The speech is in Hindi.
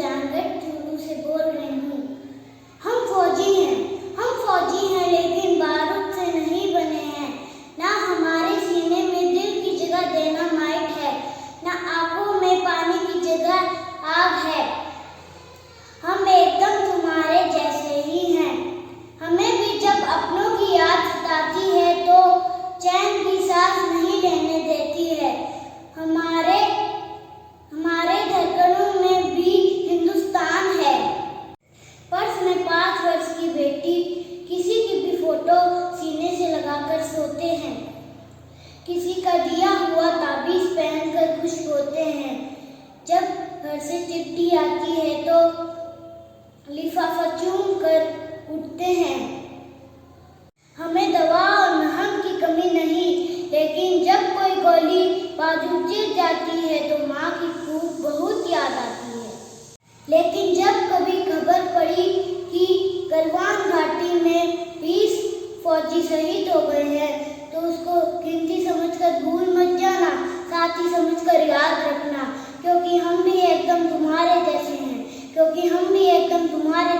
जानगढ़ चूरू से बोल रही हूँ। हम फौजी हैं लेकिन बारूद से नहीं बने हैं। ना हमारे सीने में दिल की जगह डायनामाइट है, ना आंखों में पानी की जगह आग है। हम एकदम तुम्हारे जैसे ही हैं। हमें भी जब अपनों की याद सताती है तो चैन की सांस नहीं लेने देती है। हमारे धड़कनों में भी हिंदुस्तान है। पर्स में 5 वर्ष की बेटी किसी की भी फोटो सीने से लगाकर सोते हैं। किसी का दिया हुआ ताबीज पहनकर खुश होते हैं। जब घर से चिट्ठी आती है तो लिफाफा चूम कर उठते हैं। हमें दवा और मरहम की कमी नहीं, लेकिन जब कोई गोली बाजू चिर जाती है तो माँ की फूंक बहुत याद आती है। लेकिन जब कभी खबर पड़ी कि गलवान घाटी में 20 फौजी शहीद हो गए हैं तो उसको गिनती समझकर भूल मत जाना, साथी समझकर याद रखना, क्योंकि हम भी एकदम तुम्हारे जैसे हैं, क्योंकि हम भी एकदम तुम्हारे